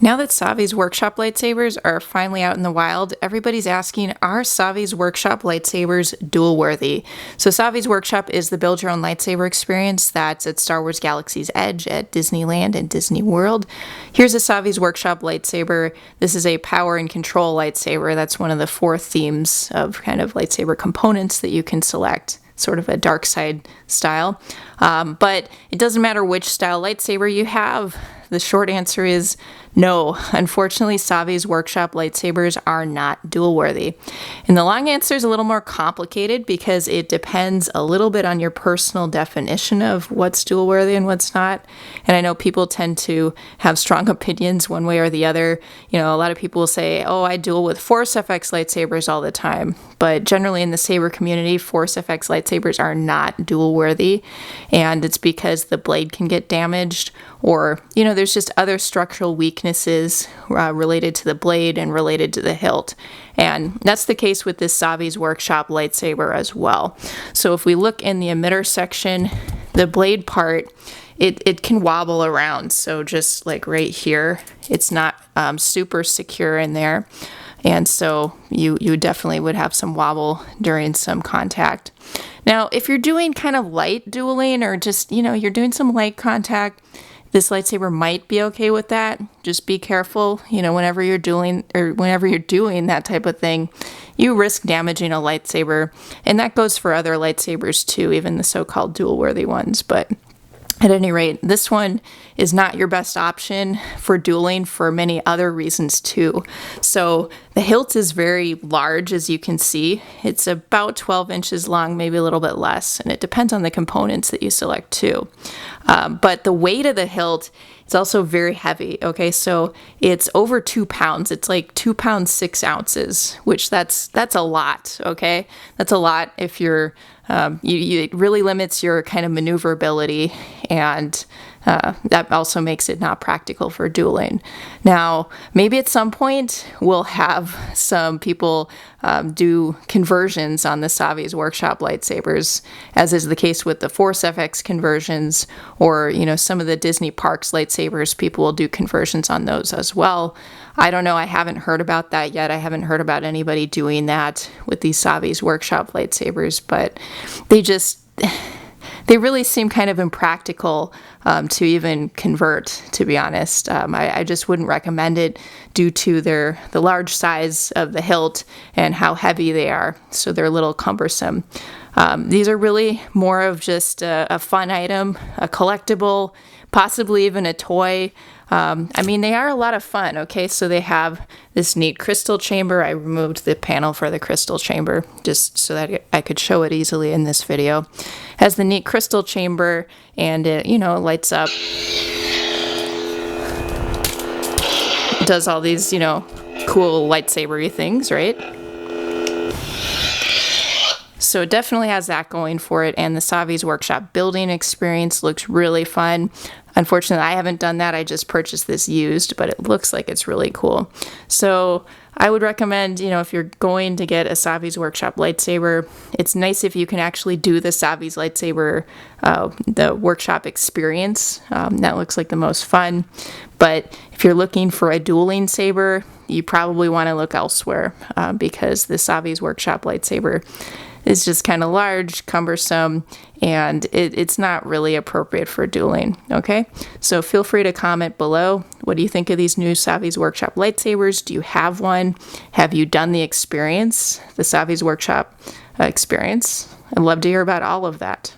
Now that Savi's Workshop lightsabers are finally out in the wild, everybody's asking, are Savi's Workshop lightsabers dual worthy? So Savi's Workshop is the build your own lightsaber experience that's at Star Wars Galaxy's Edge at Disneyland and Disney World. Here's a Savi's Workshop lightsaber. This is a power and control lightsaber. That's one of the 4 themes of kind of lightsaber components that you can select. Sort of a dark side style. But it doesn't matter which style lightsaber you have. The short answer is no. Unfortunately, Savi's Workshop lightsabers are not dual worthy. And the long answer is a little more complicated because it depends a little bit on your personal definition of what's dual worthy and what's not. And I know people tend to have strong opinions one way or the other. You know, a lot of people will say, oh, I duel with Force FX lightsabers all the time. But generally in the saber community, Force FX lightsabers are not dual worthy. And it's because the blade can get damaged, or, you know, there's just other structural weaknesses related to the blade and related to the hilt. And that's the case with this Savi's Workshop lightsaber as well. So if we look in the emitter section, the blade part, it can wobble around. So just like right here, it's not super secure in there. And so you definitely would have some wobble during some contact. Now, if you're doing kind of light dueling or just, you know, you're doing some light contact, this lightsaber might be okay with that. Just be careful, you know, whenever you're dueling or whenever you're doing that type of thing, you risk damaging a lightsaber. And that goes for other lightsabers too, even the so-called dual-worthy ones. But at any rate, this one is not your best option for dueling for many other reasons too. So the hilt is very large, as you can see. It's about 12 inches long, maybe a little bit less, and it depends on the components that you select too. But the weight of the hilt is also very heavy, okay? So it's over 2 pounds. It's like 2 pounds, 6 ounces, which that's a lot, okay? That's a lot if you're, it really limits your kind of maneuverability, and that also makes it not practical for dueling. Now, maybe at some point we'll have some people do conversions on the Savi's Workshop lightsabers, as is the case with the Force FX conversions, or, you know, some of the Disney Parks lightsabers, people will do conversions on those as well. I don't know, I haven't heard about that yet. I haven't heard about anybody doing that with these Savi's Workshop lightsabers, but they really seem kind of impractical to even convert, to be honest. I just wouldn't recommend it due to the large size of the hilt and how heavy they are, so they're a little cumbersome. These are really more of just a fun item, a collectible, possibly even a toy. I mean, they are a lot of fun, okay? So they have this neat crystal chamber. I removed the panel for the crystal chamber just so that I could show it easily in this video. It has the neat crystal chamber, and it, you know, lights up. It does all these, you know, cool lightsaber-y things, right? So it definitely has that going for it, and the Savi's Workshop building experience looks really fun. Unfortunately, I haven't done that. I just purchased this used, but it looks like it's really cool. So I would recommend, you know, if you're going to get a Savi's Workshop lightsaber, it's nice if you can actually do the Savi's lightsaber, the workshop experience. That looks like the most fun. But if you're looking for a dueling saber, you probably want to look elsewhere because the Savi's Workshop lightsaber is just kind of large, cumbersome, and it's not really appropriate for dueling, okay? So feel free to comment below. What do you think of these new Savi's Workshop lightsabers? Do you have one? Have you done the experience, the Savi's Workshop experience? I'd love to hear about all of that.